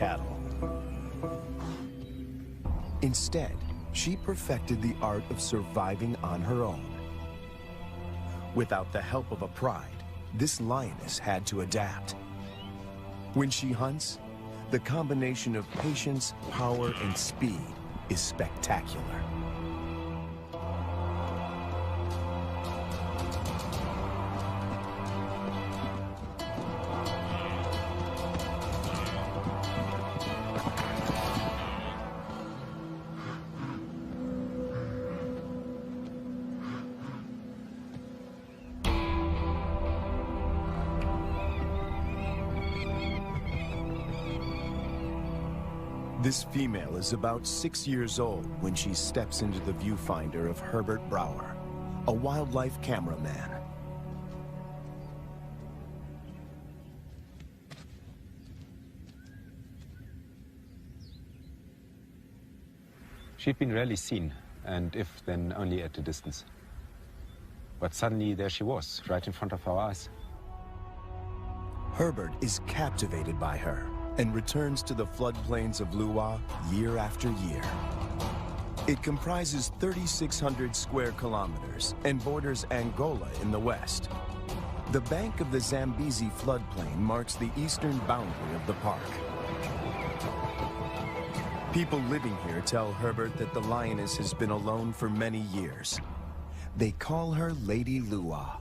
cattle. Instead, she perfected the art of surviving on her own. Without the help of a pride, this lioness had to adapt. When she hunts, the combination of patience, power, and speed is spectacular. This female is about 6 years old when she steps into the viewfinder of Herbert Brouwer, a wildlife cameraman. She'd been rarely seen, and if then only at a distance. But suddenly there she was, right in front of our eyes. Herbert is captivated by her and returns to the floodplains of Luar year after year. It comprises 3,600 square kilometers and borders Angola in the west. The bank of the Zambezi floodplain marks the eastern boundary of the park. People living here tell Herbert that the lioness has been alone for many years. They call her Lady Luar.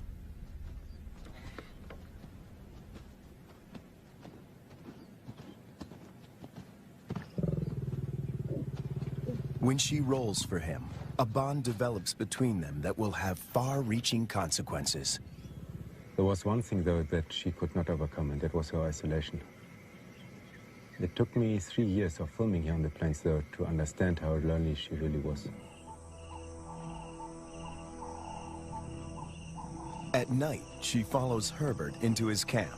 When she rolls for him, a bond develops between them that will have far-reaching consequences. There was one thing, though, that she could not overcome, and that was her isolation. It took me 3 years of filming here on the plains, though, to understand how lonely she really was. At night, she follows Herbert into his camp.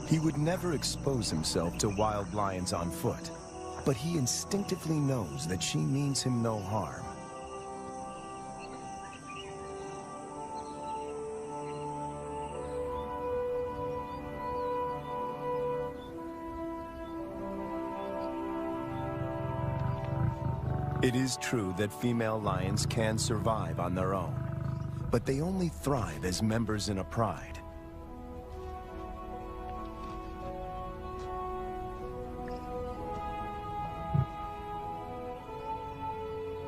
He would never expose himself to wild lions on foot, but he instinctively knows that she means him no harm. It is true that female lions can survive on their own, but they only thrive as members in a pride.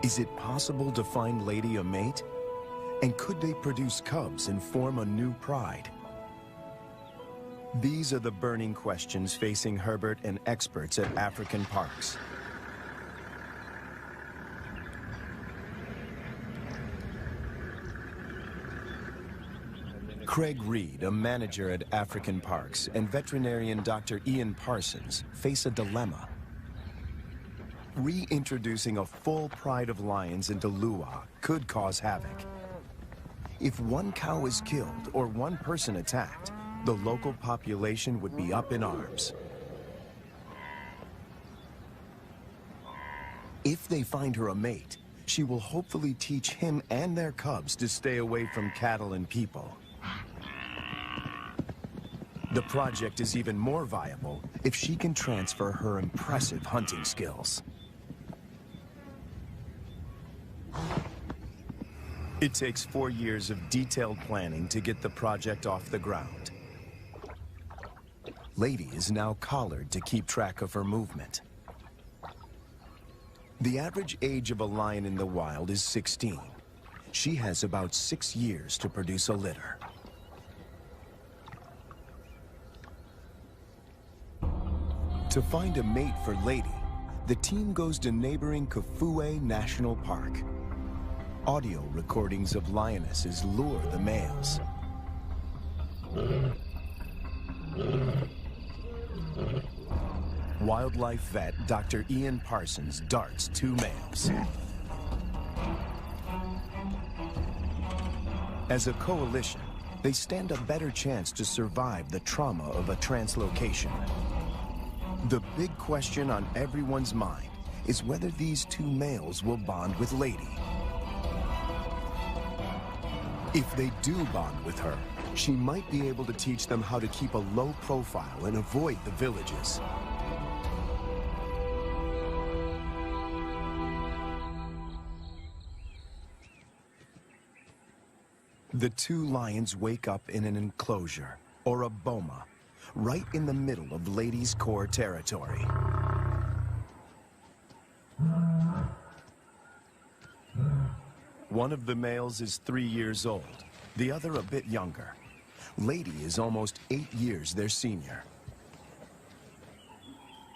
Is it possible to find Lady a mate? And could they produce cubs and form a new pride? These are the burning questions facing Herbert and experts at African parks. Craig Reed, a manager at African parks, and veterinarian Dr. Ian Parsons face a dilemma. Reintroducing a full pride of lions into Luar could cause havoc. If one cow is killed or one person attacked, the local population would be up in arms. If they find her a mate, she will hopefully teach him and their cubs to stay away from cattle and people. The project is even more viable if she can transfer her impressive hunting skills. It takes 4 years of detailed planning to get the project off the ground. Lady is now collared to keep track of her movement. The average age of a lion in the wild is 16. She has about 6 years to produce a litter. To find a mate for Lady, the team goes to neighboring Kafue National Park. Audio recordings of lionesses lure the males. Wildlife vet Dr. Ian Parsons darts 2 males. As a coalition, they stand a better chance to survive the trauma of a translocation. The big question on everyone's mind is whether these two males will bond with Lady. If they do bond with her, she might be able to teach them how to keep a low profile and avoid the villages. The two lions wake up in an enclosure, or a boma, right in the middle of Lady's core territory. One of the males is 3 years old, the other a bit younger. Lady is almost 8 years their senior.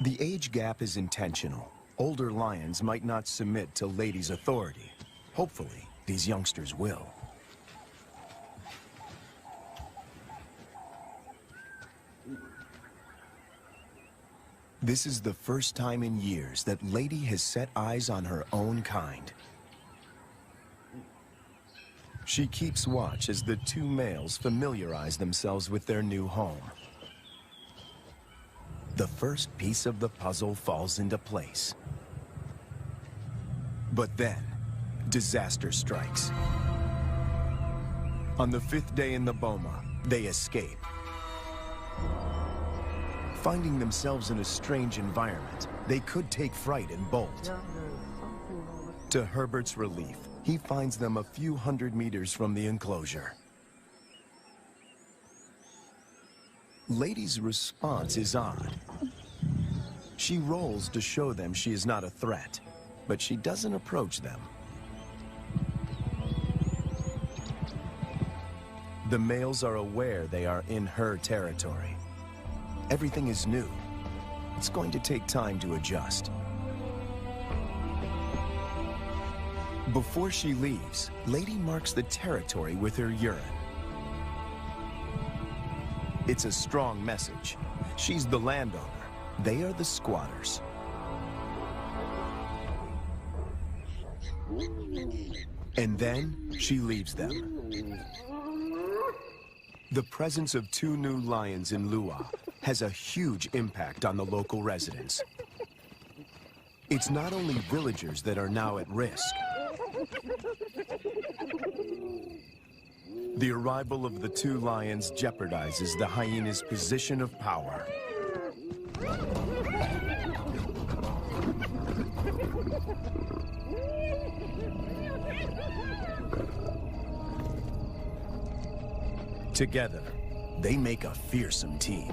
The age gap is intentional. Older lions might not submit to Lady's authority. Hopefully, these youngsters will. This is the first time in years that Lady has set eyes on her own kind. She keeps watch as the two males familiarize themselves with their new home. The first piece of the puzzle falls into place. But then, disaster strikes. On the 5th day in the boma, they escape. Finding themselves in a strange environment, they could take fright and bolt. To Herbert's relief, he finds them a few hundred meters from the enclosure. Lady's response is odd. She rolls to show them she is not a threat, but she doesn't approach them. The males are aware they are in her territory. Everything is new. It's going to take time to adjust. Before she leaves, Lady marks the territory with her urine. It's a strong message. She's the landowner. They are the squatters. And then she leaves them. The presence of two new lions in Luar has a huge impact on the local residents. It's not only villagers that are now at risk. The arrival of the two lions jeopardizes the hyena's position of power. Together, they make a fearsome team.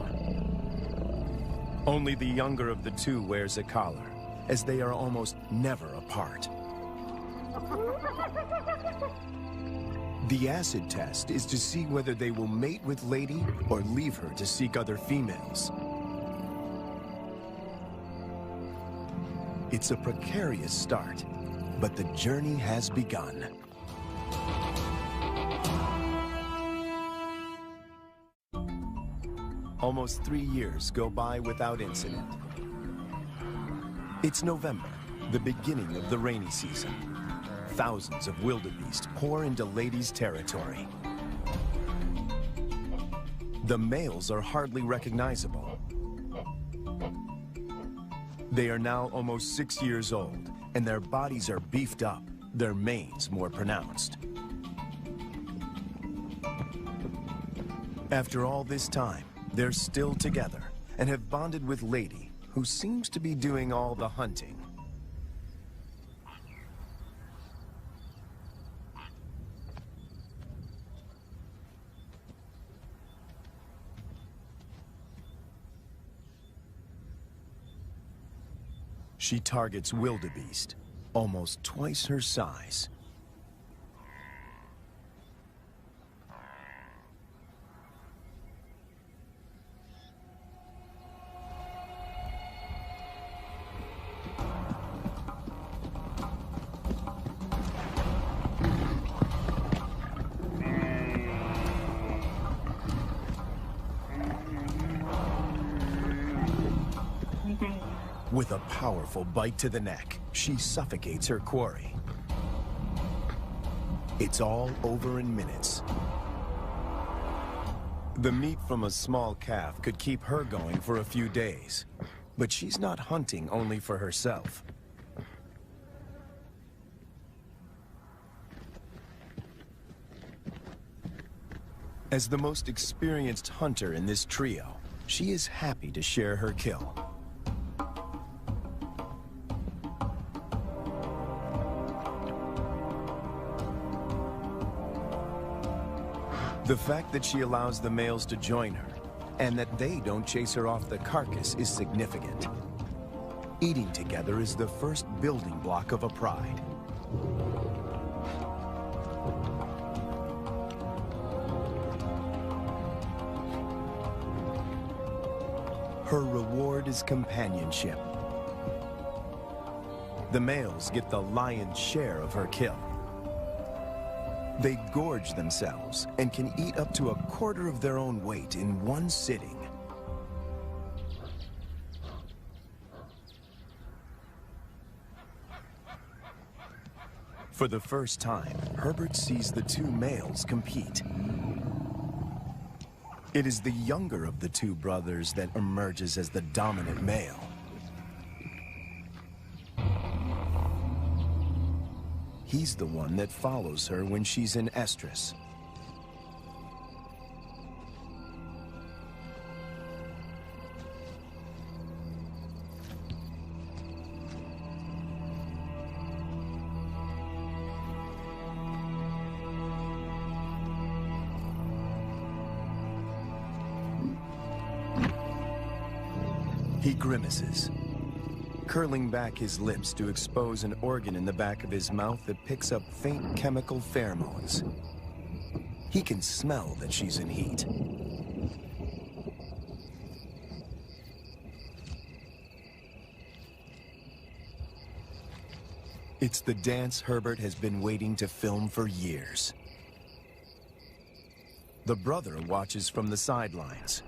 Only the younger of the two wears a collar, as they are almost never apart. The acid test is to see whether they will mate with Lady or leave her to seek other females. It's a precarious start, but the journey has begun. Almost 3 years go by without incident. It's November, the beginning of the rainy season. Thousands of wildebeest pour into Lady's territory. The males are hardly recognizable. They are now almost 6 years old, and their bodies are beefed up, their manes more pronounced. After all this time, they're still together and have bonded with Lady, who seems to be doing all the hunting. She targets wildebeest, almost twice her size. With a powerful bite to the neck, she suffocates her quarry. It's all over in minutes. The meat from a small calf could keep her going for a few days, but she's not hunting only for herself. As the most experienced hunter in this trio, she is happy to share her kill. The fact that she allows the males to join her, and that they don't chase her off the carcass, is significant. Eating together is the first building block of a pride. Her reward is companionship. The males get the lion's share of her kill. They gorge themselves and can eat up to a quarter of their own weight in one sitting. For the first time, Herbert sees the two males compete. It is the younger of the two brothers that emerges as the dominant male. He's the one that follows her when she's in estrus. He grimaces, curling back his lips to expose an organ in the back of his mouth that picks up faint chemical pheromones. He can smell that she's in heat. It's the dance Herbert has been waiting to film for years. The brother watches from the sidelines,